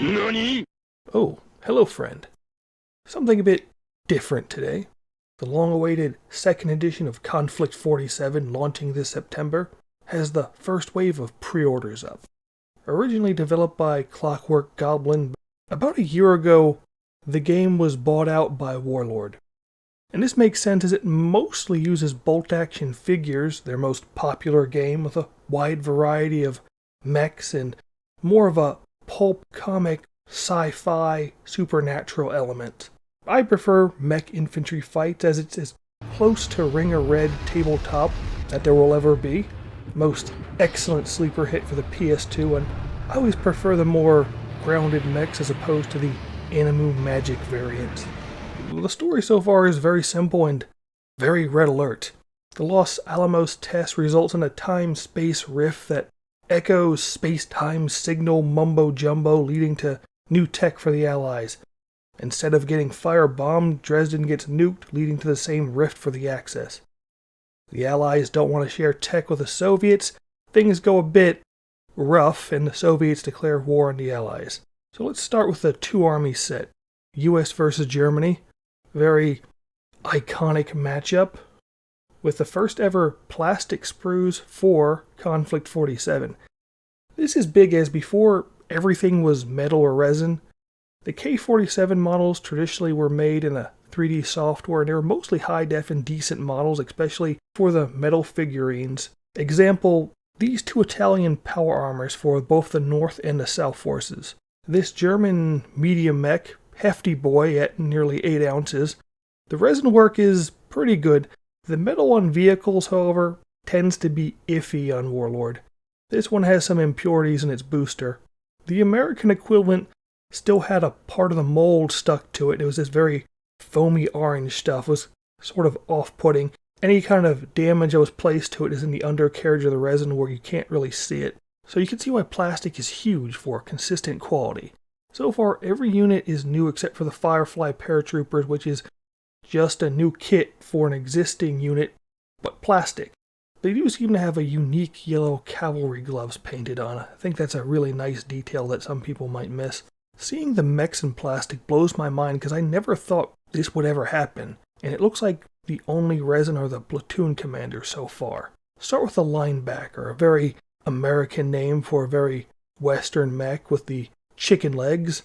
NANI?! Oh, hello friend. Something a bit different today. The long-awaited second edition of Konflikt 47 launching this September has the first wave of pre-orders up. Originally developed by Clockwork Goblin, about a year ago the game was bought out by Warlord. And this makes sense as it mostly uses bolt-action figures, their most popular game, with a wide variety of mechs and more of a pulp comic sci-fi supernatural element. I prefer mech infantry fights as it's as close to Ring of Red tabletop that there will ever be. Most excellent sleeper hit for the PS2, and I always prefer the more grounded mechs as opposed to the Animu Magic variant. The story so far is very simple and very red alert. The Los Alamos test results in a time-space rift that echoes space-time signal mumbo-jumbo, leading to new tech for the Allies. Instead of getting firebombed, Dresden gets nuked, leading to the same rift for the Axis. The Allies don't want to share tech with the Soviets. Things go a bit rough, and the Soviets declare war on the Allies. So let's start with the two armies set. US versus Germany. Very iconic matchup, with the first ever plastic sprues for Konflikt 47. This is big as before everything was metal or resin. The K-47 models traditionally were made in a 3D software, and they were mostly high-def and decent models, especially for the metal figurines. Example, these two Italian power armors for both the North and the South forces. This German medium mech, hefty boy at nearly 8 ounces. The resin work is pretty good. The metal on vehicles, however, tends to be iffy on Warlord. This one has some impurities in its booster. The American equivalent still had a part of the mold stuck to it. It was this very foamy orange stuff. It was sort of off-putting. Any kind of damage that was placed to it is in the undercarriage of the resin where you can't really see it. So you can see why plastic is huge for consistent quality. So far, every unit is new except for the Firefly paratroopers, which is just a new kit for an existing unit, but plastic. They do seem to have a unique yellow cavalry gloves painted on. I think that's a really nice detail that some people might miss. Seeing the mechs in plastic blows my mind because I never thought this would ever happen, and it looks like the only resin are the platoon commanders so far. Start with the linebacker, a very American name for a very Western mech with the chicken legs.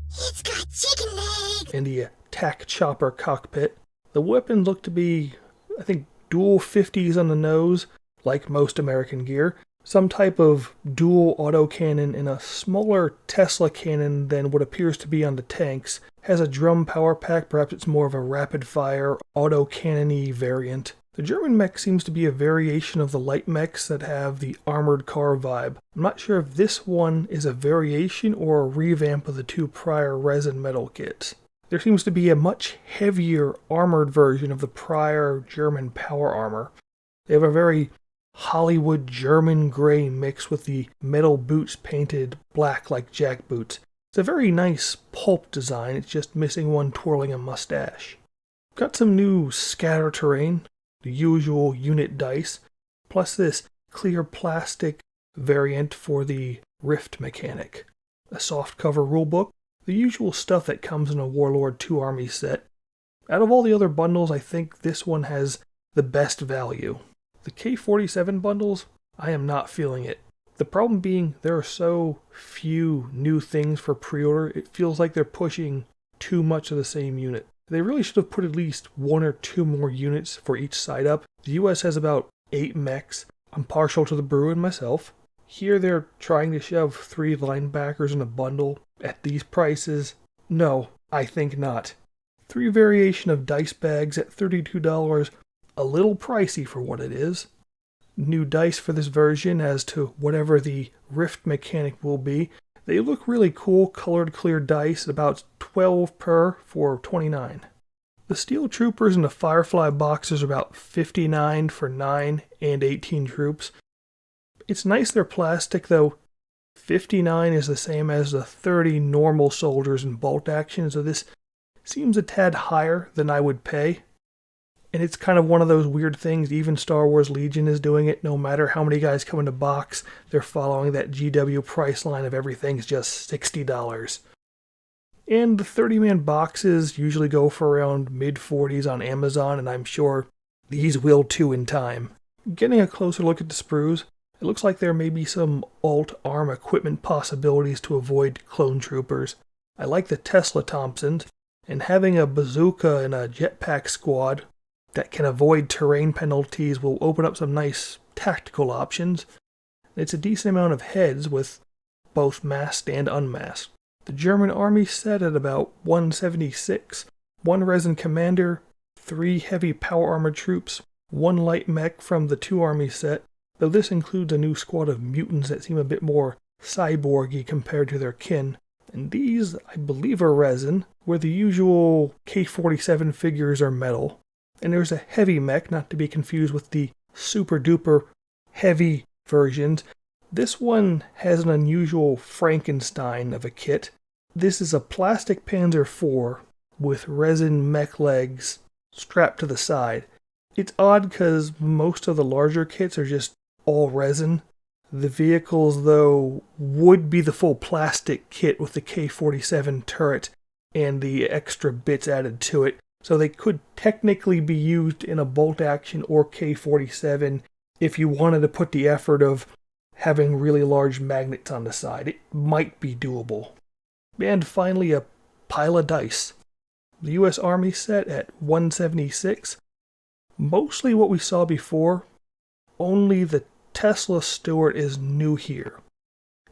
It's got chicken legs! And the attack chopper cockpit. The weapons look to be, I think, dual 50s on the nose, like most American gear. Some type of dual autocannon and a smaller Tesla cannon than what appears to be on the tanks. Has a drum power pack, perhaps it's more of a rapid-fire autocannon-y variant. The German mech seems to be a variation of the light mechs that have the armored car vibe. I'm not sure if this one is a variation or a revamp of the two prior resin metal kits. There seems to be a much heavier armored version of the prior German power armor. They have a very Hollywood German gray mix with the metal boots painted black like jack boots. It's a very nice pulp design, it's just missing one twirling a mustache. Got some new scatter terrain. The usual unit dice, plus this clear plastic variant for the Rift mechanic. A softcover rulebook, the usual stuff that comes in a Warlord 2 Armies set. Out of all the other bundles, I think this one has the best value. The K-47 bundles, I am not feeling it. The problem being there are so few new things for pre-order, it feels like they're pushing too much of the same unit. They really should have put at least 1 or 2 more units for each side up. The US has about 8 mechs. I'm partial to the Bruin myself. Here they're trying to shove 3 linebackers in a bundle at these prices. No, I think not. 3 variation of dice bags at $32, a little pricey for what it is. New dice for this version as to whatever the Rift mechanic will be. They look really cool, colored clear dice, about 12 per for $29. The Steel Troopers and the Firefly boxes are about $59 for 9 and 18 troops. It's nice they're plastic though. $59 is the same as the 30 normal soldiers in bolt action, so this seems a tad higher than I would pay. And it's kind of one of those weird things. Even Star Wars Legion is doing it. No matter how many guys come in a box, they're following that GW price line of everything's just $60. And the 30-man boxes usually go for around mid-40s on Amazon, and I'm sure these will too in time. Getting a closer look at the sprues, it looks like there may be some alt-arm equipment possibilities to avoid clone troopers. I like the Tesla Thompsons, and having a bazooka and a jetpack squad that can avoid terrain penalties will open up some nice tactical options. It's a decent amount of heads with both masked and unmasked. The German army set at about 176, 1 resin commander, 3 heavy power armored troops, 1 light mech from the 2 army set, though this includes a new squad of mutants that seem a bit more cyborgy compared to their kin. And these, I believe, are resin, where the usual K-47 figures are metal. And there's a heavy mech, not to be confused with the super duper heavy versions. This one has an unusual Frankenstein of a kit. This is a plastic Panzer IV with resin mech legs strapped to the side. It's odd because most of the larger kits are just all resin. The vehicles, though, would be the full plastic kit with the K-47 turret and the extra bits added to it, so they could technically be used in a bolt action or K-47 if you wanted to put the effort of having really large magnets on the side. It might be doable. And finally, a pile of dice. The US Army set at 176. Mostly what we saw before, only the Tesla Stuart is new here.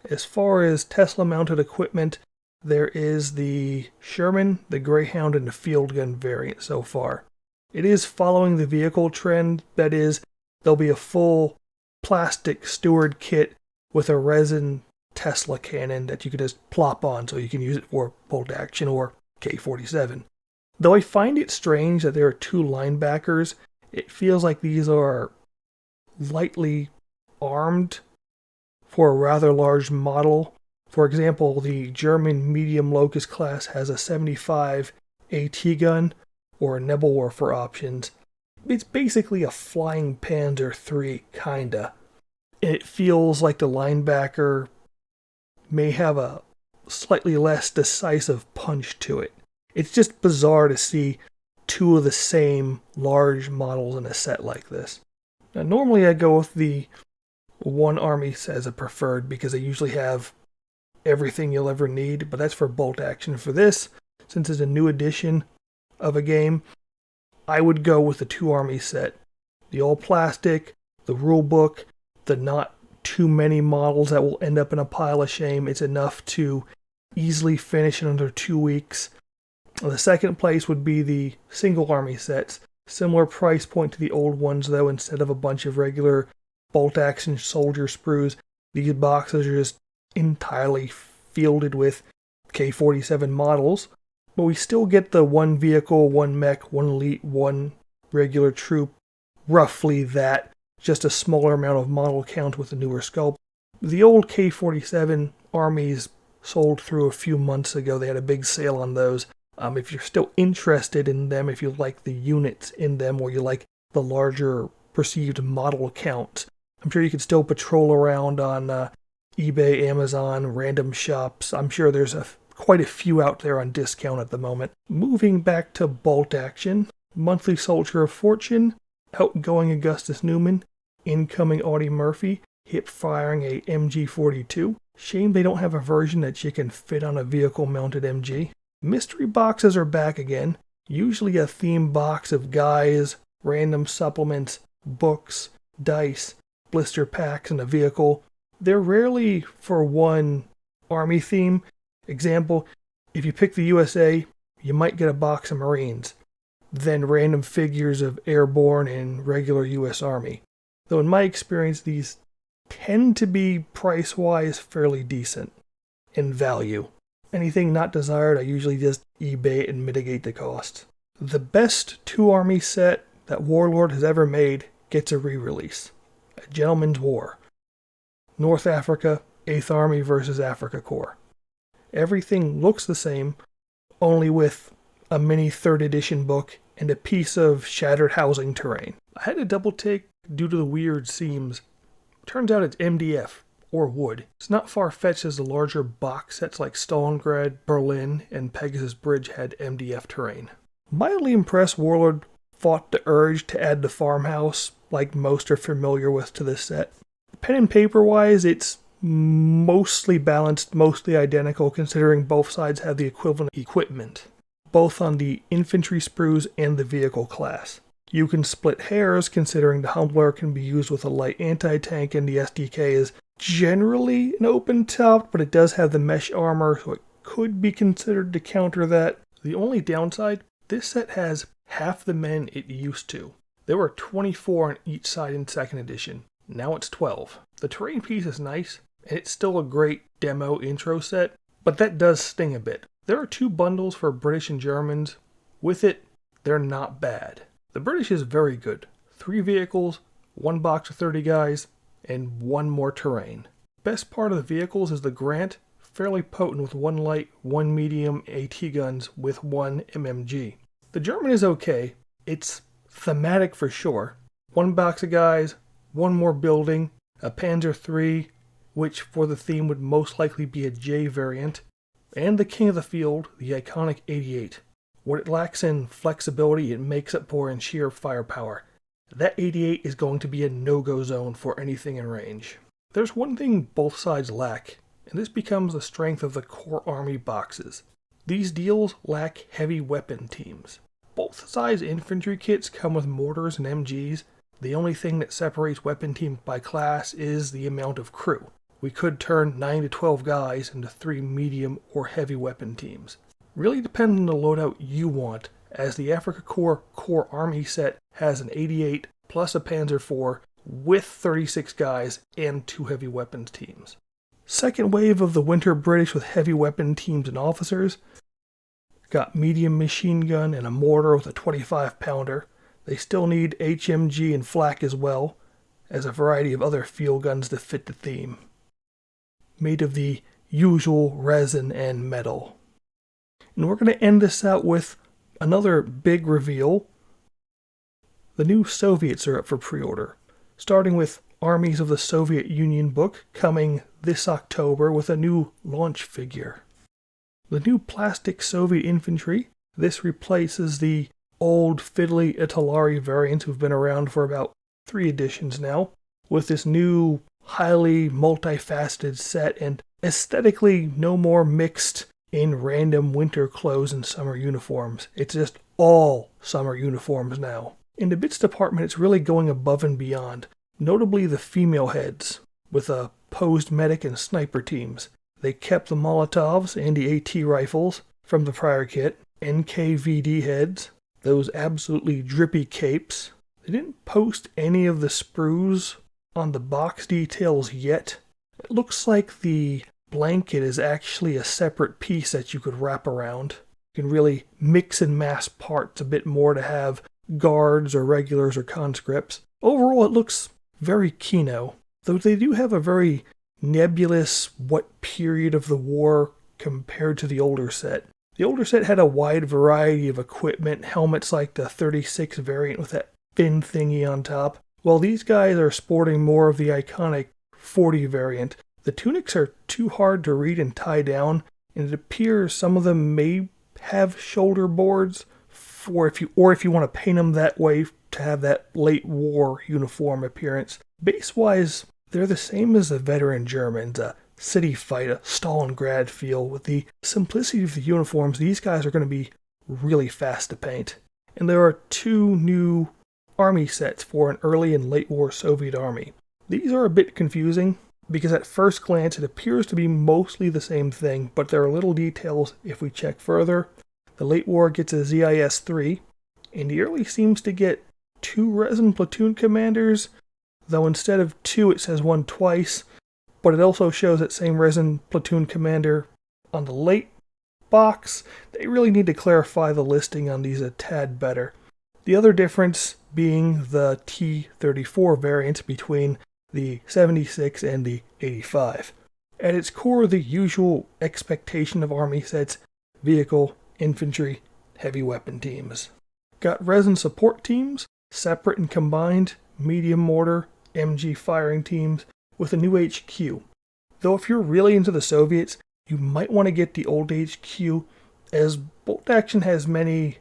As far as Tesla-mounted equipment, there is the Sherman, the Greyhound, and the Field Gun variant so far. It is following the vehicle trend, that is, there'll be a full plastic Stuart kit with a resin Tesla cannon that you can just plop on so you can use it for bolt action or K-47. Though I find it strange that there are 2 linebackers, it feels like these are lightly armed for a rather large model. For example, the German medium Locust class has a 75 AT gun or a Nebelwerfer options. It's basically a flying Panzer III, kinda. And it feels like the linebacker may have a slightly less decisive punch to it. It's just bizarre to see 2 of the same large models in a set like this. Now, normally I go with the 1 army as a preferred because they usually have everything you'll ever need, but that's for bolt action. For this, since it's a new edition of a game, I would go with the 2 army set. The all plastic, the rule book, the not too many models that will end up in a pile of shame. It's enough to easily finish in under 2 weeks. The second place would be the single army sets. Similar price point to the old ones, though. Instead of a bunch of regular bolt action soldier sprues, these boxes are just entirely fielded with K-47 models. But we still get the 1 vehicle, 1 mech, 1 elite, 1 regular troop. Roughly that. Just a smaller amount of model count with a newer sculpt. The old K-47 armies sold through a few months ago. They had a big sale on those. If you're still interested in them, if you like the units in them, or you like the larger perceived model count, I'm sure you could still patrol around on eBay, Amazon, random shops. I'm sure there's quite a few out there on discount at the moment. Moving back to bolt action, monthly Soldier of Fortune, outgoing Augustus Newman, incoming Audie Murphy, hip firing a MG42. Shame they don't have a version that you can fit on a vehicle-mounted MG. Mystery boxes are back again, usually a theme box of guys, random supplements, books, dice, blister packs, and a vehicle. They're rarely for one army theme. Example, if you pick the USA, you might get a box of Marines, then random figures of airborne and regular US Army. Though in my experience, these tend to be price-wise fairly decent in value. Anything not desired, I usually just eBay it and mitigate the cost. The best 2 army set that Warlord has ever made gets a re-release. A Gentleman's War. North Africa, 8th Army versus Afrika Korps. Everything looks the same, only with a mini 3rd edition book, and a piece of shattered housing terrain. I had to double take due to the weird seams. Turns out it's MDF, or wood. It's not far-fetched as the larger box sets like Stalingrad, Berlin, and Pegasus Bridge had MDF terrain. Mildly impressed Warlord fought the urge to add the farmhouse, like most are familiar with to this set. Pen and paper-wise, it's mostly balanced, mostly identical, considering both sides have the equivalent equipment, both on the infantry sprues and the vehicle class. You can split hairs, considering the Humbler can be used with a light anti-tank and the SDK is generally an open top, but it does have the mesh armor, so it could be considered to counter that. The only downside, this set has half the men it used to. There were 24 on each side in 2nd edition. Now it's 12. The terrain piece is nice, and it's still a great demo intro set, but that does sting a bit. There are 2 bundles for British and Germans. With it, they're not bad. The British is very good. 3 vehicles, 1 box of 30 guys, and 1 more terrain. Best part of the vehicles is the Grant, fairly potent with 1 light, 1 medium AT guns with 1 MMG. The German is okay. It's thematic for sure. 1 box of guys, 1 more building, a Panzer III, which for the theme would most likely be a J variant, and the king of the field, the iconic 88. What it lacks in flexibility, it makes up for in sheer firepower. That 88 is going to be a no-go zone for anything in range. There's one thing both sides lack, and this becomes the strength of the core army boxes. These deals lack heavy weapon teams. Both sides' infantry kits come with mortars and MGs. The only thing that separates weapon teams by class is the amount of crew. We could turn 9 to 12 guys into 3 medium or heavy weapon teams. Really depends on the loadout you want, as the Afrika Korps core army set has an 88 plus a Panzer IV with 36 guys and 2 heavy weapons teams. Second wave of the winter British with heavy weapon teams and officers. Got medium machine gun and a mortar with a 25 pounder. They still need HMG and flak as well, as a variety of other field guns to fit the theme. Made of the usual resin and metal. And we're going to end this out with another big reveal. The new Soviets are up for pre-order, starting with Armies of the Soviet Union book coming this October with a new launch figure. The new plastic Soviet infantry, this replaces the old fiddly Italeri variants who've been around for about 3 editions now, with this new highly multifaceted set and aesthetically no more mixed in random winter clothes and summer uniforms. It's just all summer uniforms now. In the bits department, it's really going above and beyond, notably the female heads, with a posed medic and sniper teams. They kept the Molotovs and the AT rifles from the prior kit, NKVD heads, those absolutely drippy capes. They didn't post any of the sprues on the box details yet. It looks like the blanket is actually a separate piece that you could wrap around. You can really mix and mass parts a bit more to have guards or regulars or conscripts. Overall, it looks very Kino, though they do have a very nebulous what period of the war compared to the older set. The older set had a wide variety of equipment, helmets like the 36 variant with that fin thingy on top, while these guys are sporting more of the iconic 40 variant. The tunics are too hard to read and tie down, and it appears some of them may have shoulder boards, if you want to paint them that way to have that late war uniform appearance. Base-wise, they're the same as the veteran Germans, a city fight, a Stalingrad feel. With the simplicity of the uniforms, these guys are going to be really fast to paint. And there are 2 new army sets for an early and late war Soviet army. These are a bit confusing, because at first glance it appears to be mostly the same thing, but there are little details if we check further. The late war gets a ZIS-3, and the early seems to get 2 resin platoon commanders, though instead of 2 it says 1 twice, but it also shows that same resin platoon commander on the late box. They really need to clarify the listing on these a tad better. The other difference being the T-34 variant between the 76 and the 85. At its core, the usual expectation of army sets: vehicle, infantry, heavy weapon teams. Got resin support teams, separate and combined, medium mortar, MG firing teams, with a new HQ. Though if you're really into the Soviets, you might want to get the old HQ, as Bolt Action has many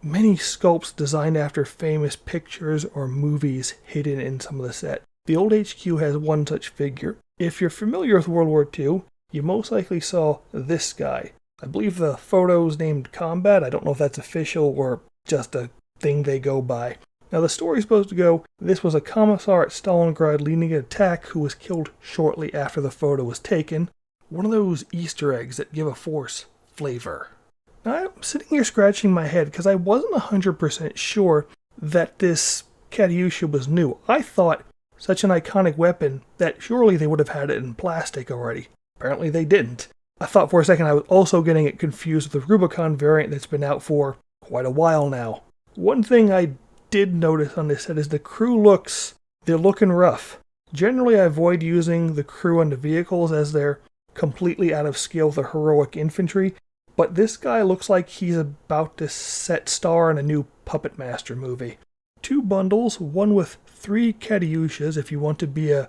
sculpts designed after famous pictures or movies hidden in some of the set. The old HQ has one such figure. If you're familiar with World War II, you most likely saw this guy. I believe the photo's named Combat. I don't know if that's official or just a thing they go by. Now the story's supposed to go, this was a commissar at Stalingrad leading an attack who was killed shortly after the photo was taken. One of those Easter eggs that give a force flavor. Now I'm sitting here scratching my head because I wasn't 100% sure that this Katyusha was new. I thought such an iconic weapon that surely they would have had it in plastic already. Apparently they didn't. I thought for a second I was also getting it confused with the Rubicon variant that's been out for quite a while now. One thing I did notice on this set is the crew they're looking rough. Generally I avoid using the crew on the vehicles as they're completely out of scale with the heroic infantry, but this guy looks like he's about to set star in a new Puppet Master movie. 2 bundles, one with 3 Katyushas if you want to be a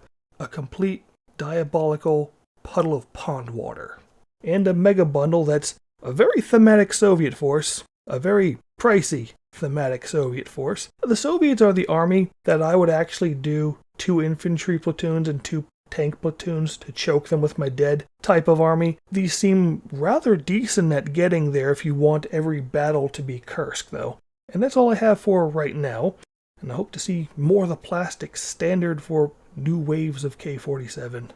complete diabolical puddle of pond water. And a mega bundle that's a very thematic Soviet force, a very pricey thematic Soviet force. The Soviets are the army that I would actually do 2 infantry platoons and 2 tank platoons to choke them with my dead type of army. These seem rather decent at getting there if you want every battle to be Kursk though. And that's all I have for right now, and I hope to see more of the plastic standard for new waves of K-47.